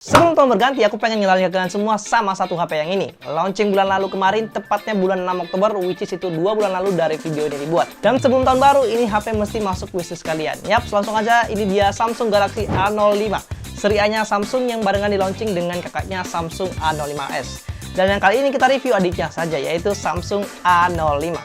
Sebelum tahun berganti, aku pengen ngenalin ke kalian semua sama satu HP yang ini. Launching bulan lalu kemarin, tepatnya bulan 6 Oktober, which is itu 2 bulan lalu dari video ini dibuat. Dan sebelum tahun baru, ini HP mesti masuk wishlist kalian. Yap, langsung aja, ini dia Samsung Galaxy A05. Seri A-nya Samsung yang barengan di launching dengan kakaknya Samsung A05s. Dan yang kali ini kita review adiknya saja, yaitu Samsung A05.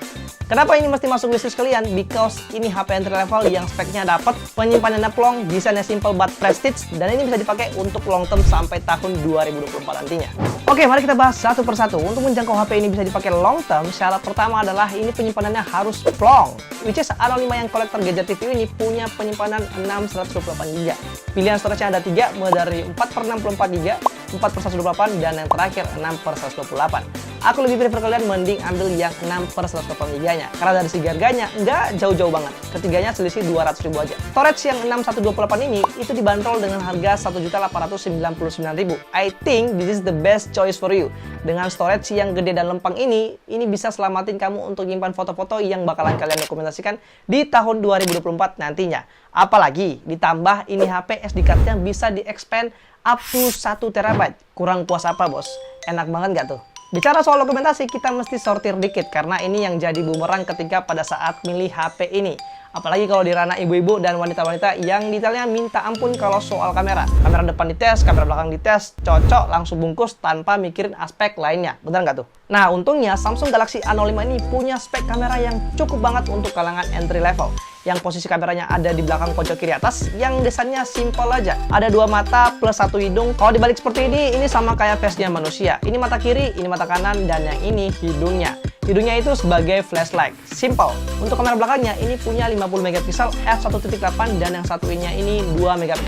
Kenapa ini mesti masuk wishlist kalian? Because ini HP entry level yang speknya dapat, penyimpanannya plong, desainnya simple but prestige, dan ini bisa dipakai untuk long term sampai tahun 2024 nantinya. Oke, mari kita bahas satu persatu. Untuk menjangkau HP ini bisa dipakai long term, syarat pertama adalah ini penyimpanannya harus plong. Which is A05 yang kolektor gadget review ini punya penyimpanan 628GB. Pilihan storage-nya ada 3, mulai dari 4/64GB, 4/128, dan yang terakhir 6/128. Aku lebih prefer kalian mending ambil yang 6/128GB nya, karena dari segi harganya nggak jauh-jauh banget. Ketiganya selisih 200.000 aja. Storage yang 6128 ini itu dibanderol dengan harga 1.899.000. I think this is the best choice for you. Dengan storage yang gede dan lempang ini bisa selamatin kamu untuk nyimpan foto-foto yang bakalan kalian dokumentasikan di tahun 2024 nantinya. Apalagi ditambah ini HP SD card-nya bisa di-expand up to 1TB. Kurang puas apa, bos? Enak banget nggak tuh? Bicara soal dokumentasi, kita mesti sortir dikit karena ini yang jadi bumerang ketika pada saat milih HP ini. Apalagi kalau di ranah ibu-ibu dan wanita-wanita yang detailnya minta ampun kalau soal kamera. Kamera depan dites, kamera belakang dites, cocok langsung bungkus tanpa mikirin aspek lainnya. Benar nggak tuh? Nah, untungnya Samsung Galaxy A05 ini punya spek kamera yang cukup banget untuk kalangan entry level. Yang posisi kameranya ada di belakang pojok kiri atas, yang desainnya simple aja. Ada 2 mata plus 1 hidung. Kalau dibalik seperti ini sama kayak face-nya manusia. Ini mata kiri, ini mata kanan, dan yang ini hidungnya. Hidungnya itu sebagai flashlight. Simple. Untuk kamera belakangnya, ini punya 50MP f1.8 dan yang satunya ini 2MP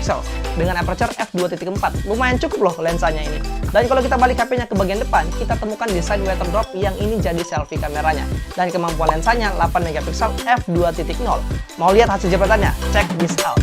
dengan aperture f2.4. Lumayan cukup loh lensanya ini. Dan kalau kita balik HP-nya ke bagian depan, kita temukan desain water drop yang ini jadi selfie kameranya. Dan kemampuan lensanya 8MP f2.0. Mau lihat hasil jepretannya? Check this out.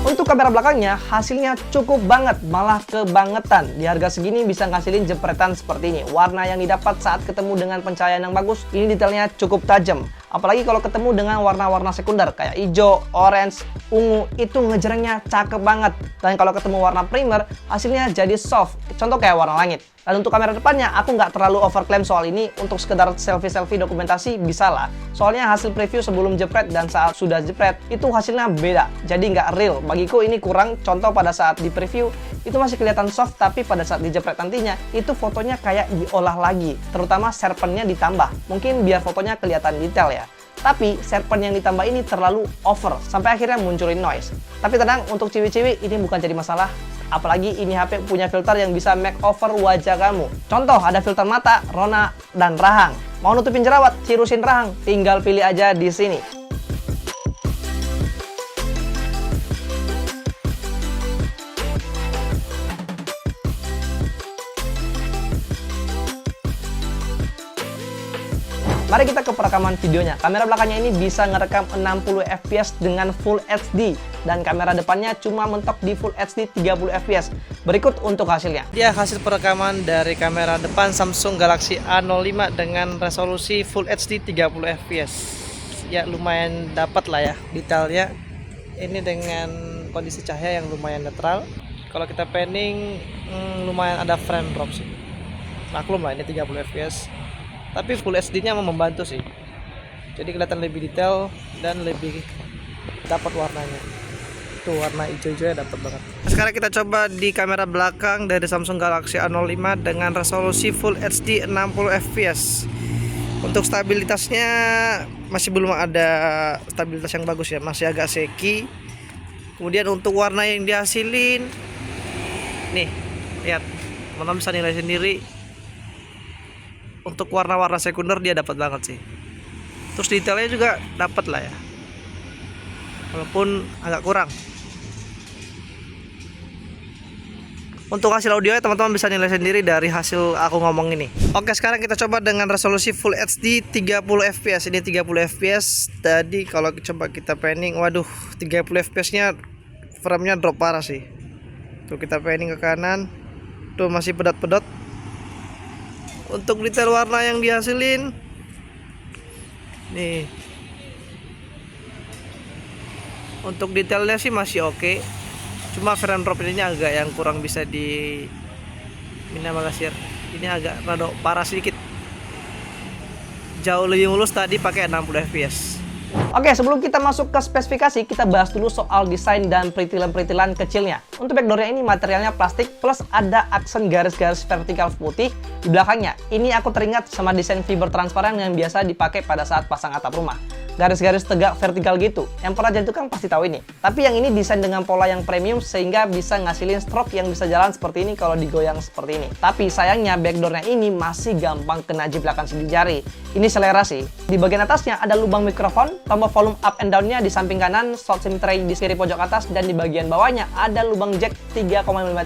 Untuk kamera belakangnya, hasilnya cukup banget, malah kebangetan. Di harga segini bisa ngasilin jepretan seperti ini. Warna yang didapat saat ketemu dengan pencahayaan yang bagus, ini detailnya cukup tajam. Apalagi kalau ketemu dengan warna-warna sekunder kayak hijau, orange, ungu, itu ngejrengnya cakep banget. Dan kalau ketemu warna primer, hasilnya jadi soft, contoh kayak warna langit. Dan untuk kamera depannya, aku nggak terlalu overclaim soal ini. Untuk sekedar selfie-selfie dokumentasi bisa lah. Soalnya hasil preview sebelum jepret dan saat sudah jepret, itu hasilnya beda. Jadi nggak real. Bagiku ini kurang. Contoh pada saat di preview, itu masih kelihatan soft, tapi pada saat dijepret nantinya, itu fotonya kayak diolah lagi. Terutama sharpen-nya ditambah. Mungkin biar fotonya kelihatan detail ya. Tapi sharpen yang ditambah ini terlalu over, sampai akhirnya munculin noise. Tapi tenang, untuk ciwi-ciwi ini bukan jadi masalah. Apalagi ini HP punya filter yang bisa makeover wajah kamu. Contoh, ada filter mata, rona, dan rahang. Mau nutupin jerawat, cirusin rahang, tinggal pilih aja di sini. Mari kita ke perekaman videonya. Kamera belakangnya ini bisa ngerekam 60fps dengan Full HD. Dan kamera depannya cuma mentok di Full HD 30fps. Berikut untuk hasilnya. Dia hasil perekaman dari kamera depan Samsung Galaxy A05 dengan resolusi Full HD 30fps. Ya lumayan dapat lah ya detailnya. Ini dengan kondisi cahaya yang lumayan netral. Kalau kita panning lumayan ada frame drop sih. Maklum lah ini 30fps. Tapi Full HD-nya membantu sih. Jadi kelihatan lebih detail dan lebih dapat warnanya. Tuh warna hijau-hijaunya dapat banget. Sekarang kita coba di kamera belakang dari Samsung Galaxy A05 dengan resolusi Full HD 60fps. Untuk stabilitasnya masih belum ada stabilitas yang bagus ya, masih agak shaky. Kemudian untuk warna yang dihasilin, nih lihat, teman-teman bisa nilai sendiri. Untuk warna-warna sekunder dia dapat banget sih. Terus detailnya juga dapat lah ya, walaupun agak kurang. Untuk hasil audionya teman-teman bisa nilai sendiri dari hasil aku ngomong ini. Oke, sekarang kita coba dengan resolusi Full HD 30fps. Ini 30fps. Tadi kalau coba kita panning, waduh 30fps nya frame-nya drop parah sih. Tuh kita panning ke kanan, tuh masih pedot-pedot. Untuk detail warna yang dihasilin Nih. Untuk detailnya sih masih oke. Cuma frame drop ini agak yang kurang bisa di minimalisir. Ini agak rada parah sedikit. Jauh lebih mulus tadi pakai 60 fps. Oke, sebelum kita masuk ke spesifikasi, kita bahas dulu soal desain dan peritilan-peritilan kecilnya. Untuk backdoornya ini materialnya plastik plus ada aksen garis-garis vertikal putih di belakangnya. Ini aku teringat sama desain fiber transparan yang biasa dipakai pada saat pasang atap rumah. Garis-garis tegak vertikal gitu. Yang pernah jadi tukang pasti tahu ini. Tapi yang ini desain dengan pola yang premium sehingga bisa ngasilin stroke yang bisa jalan seperti ini kalau digoyang seperti ini. Tapi sayangnya backdoornya ini masih gampang kena jiplakan sidik jari. Ini selera sih. Di bagian atasnya ada lubang mikrofon, tombol volume up and down-nya di samping kanan, slot SIM tray di kiri pojok atas, dan di bagian bawahnya ada lubang jack 3,5 mm,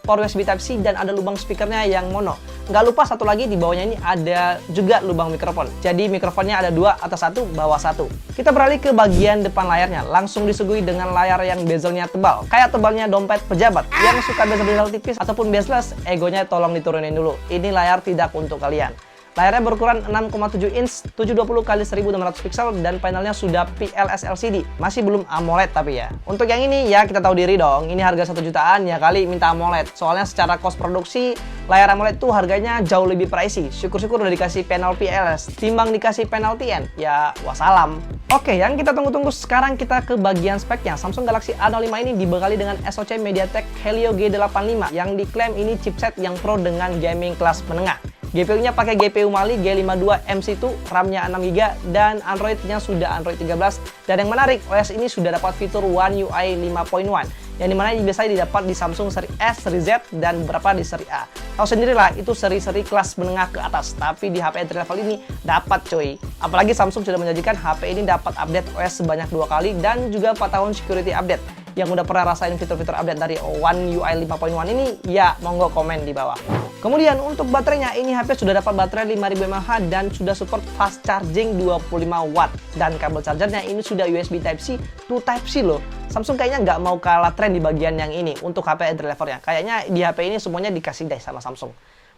port USB Type-C, dan ada lubang speakernya yang mono. Nggak lupa satu lagi di bawahnya ini ada juga lubang mikrofon. Jadi mikrofonnya ada dua, atas satu, bawah satu. Kita beralih ke bagian depan layarnya. Langsung disuguhi dengan layar yang bezelnya tebal. Kayak tebalnya dompet pejabat. Yang suka bezel-bezel tipis ataupun bezeless, egonya tolong diturunin dulu. Ini layar tidak untuk kalian. Layarnya berukuran 6,7 inch, 720 x 1600 pixel, dan panelnya sudah PLS LCD. Masih belum AMOLED tapi ya. Untuk yang ini ya kita tahu diri dong, ini harga 1 jutaan ya kali minta AMOLED. Soalnya secara cost produksi, layar AMOLED tuh harganya jauh lebih pricey. Syukur-syukur udah dikasih panel PLS, timbang dikasih panel TN, ya wassalam. Oke, yang kita tunggu-tunggu sekarang kita ke bagian speknya. Samsung Galaxy A05 ini dibekali dengan SoC MediaTek Helio G85 yang diklaim ini chipset yang pro dengan gaming kelas menengah. GPU-nya pakai GPU Mali G52 MC2, RAM-nya 6GB, dan Android-nya sudah Android 13. Dan yang menarik, OS ini sudah dapat fitur One UI 5.1, yang dimana biasanya didapat di Samsung seri S, seri Z, dan beberapa di seri A. Tahu sendirilah, itu seri-seri kelas menengah ke atas, tapi di HP entry level ini dapat coy. Apalagi Samsung sudah menjanjikan HP ini dapat update OS sebanyak 2 kali, dan juga 4 tahun security update. Yang udah pernah rasain fitur-fitur update dari One UI 5.1 ini, ya monggo komen di bawah. Kemudian untuk baterainya, ini HP sudah dapat baterai 5000 mAh dan sudah support fast charging 25 watt. Dan kabel chargernya ini sudah USB Type-C to Type-C loh. Samsung kayaknya nggak mau kalah tren di bagian yang ini untuk HP entry levelnya. Kayaknya di HP ini semuanya dikasih deh sama Samsung.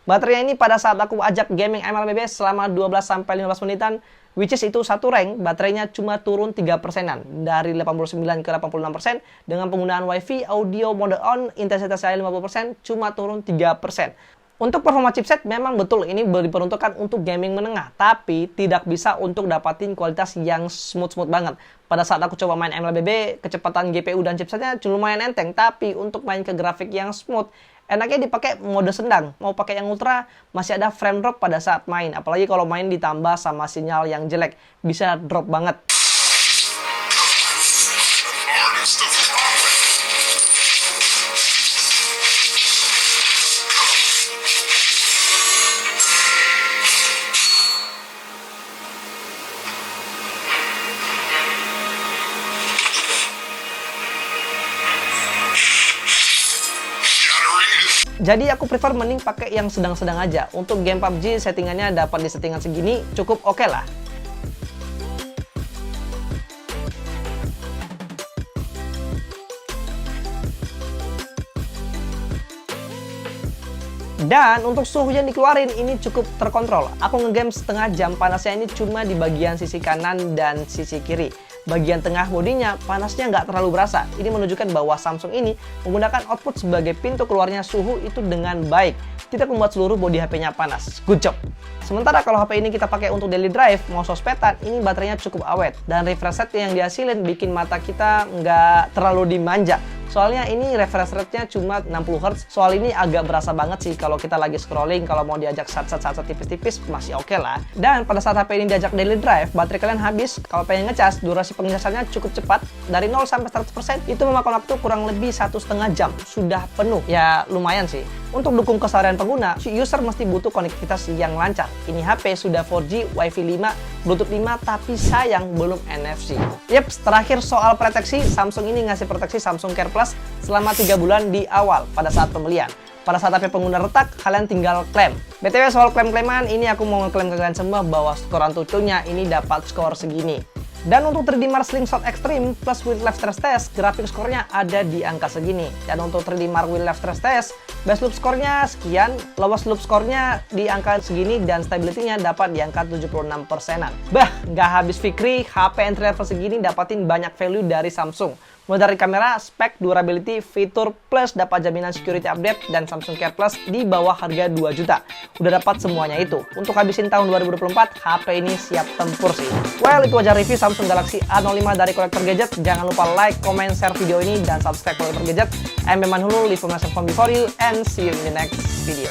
Baterainya ini pada saat aku ajak gaming MLBB selama 12-15 menitan, which is itu satu rank, baterainya cuma turun 3%-an, dari 89 ke 86%, dengan penggunaan WiFi, audio mode on, intensitasnya 50%, cuma turun 3%. Untuk performa chipset memang betul ini diperuntukkan untuk gaming menengah, tapi tidak bisa untuk dapatin kualitas yang smooth banget. Pada saat aku coba main MLBB, kecepatan GPU dan chipsetnya lumayan enteng, tapi untuk main ke grafik yang smooth, enaknya dipakai mode sedang. Mau pakai yang ultra, masih ada frame drop pada saat main. Apalagi kalau main ditambah sama sinyal yang jelek, bisa drop banget. Jadi aku prefer mending pakai yang sedang-sedang aja. Untuk game PUBG settingannya dapat di settingan segini cukup oke lah. Dan untuk suhu yang dikeluarin ini cukup terkontrol. Aku ngegame setengah jam, panasnya ini cuma di bagian sisi kanan dan sisi kiri. Bagian tengah bodinya panasnya nggak terlalu berasa. Ini menunjukkan bahwa Samsung ini menggunakan output sebagai pintu keluarnya suhu itu dengan baik. Tidak membuat seluruh bodi HP-nya panas. Good job! Sementara kalau HP ini kita pakai untuk daily drive, mau sospedan, ini baterainya cukup awet. Dan refresh rate yang dihasilin bikin mata kita nggak terlalu dimanja. Soalnya ini refresh rate-nya cuma 60 Hz. Soal ini agak berasa banget sih kalau kita lagi scrolling, kalau mau diajak sat-sat tipis-tipis masih oke lah. Dan pada saat HP ini diajak daily drive, baterai kalian habis, kalau pengen ngecas, durasi pengecasannya cukup cepat. Dari 0 sampai 100% itu memakan waktu kurang lebih 1,5 jam. Sudah penuh. Ya lumayan sih. Untuk dukung keseharian pengguna, user mesti butuh konektivitas yang lancar. Ini HP sudah 4G, Wi-Fi 5, Bluetooth 5, tapi sayang belum NFC. Yep, terakhir soal proteksi, Samsung ini ngasih proteksi Samsung Care Plus selama 3 bulan di awal pada saat pembelian. Pada saat HP pengguna retak, kalian tinggal klaim. BTW soal klaim-klaiman, ini aku mau ngeklaim ke kalian semua bahwa skor Antutunya ini dapat skor segini. Dan untuk 3D Mark Slingshot Extreme plus with left stress test, grafik skornya ada di angka segini. Dan untuk 3D Mark with left stress test, base loop skornya sekian, lowest loop skornya di angka segini, dan stability-nya dapat di angka 76%-an. Bah, nggak habis Fikri, HP entry level segini dapatin banyak value dari Samsung. Mulai dari kamera, spek, durability, fitur, plus dapat jaminan security update, dan Samsung Care Plus di bawah harga 2 juta. Udah dapat semuanya itu. Untuk habisin tahun 2024, HP ini siap tempur sih. Well, itu aja review Samsung Galaxy A05 dari Kolektor Gadget. Jangan lupa like, comment, share video ini, dan subscribe Kolektor Gadget. I'm Beman Hulu, leave a message from before you, and see you in the next video.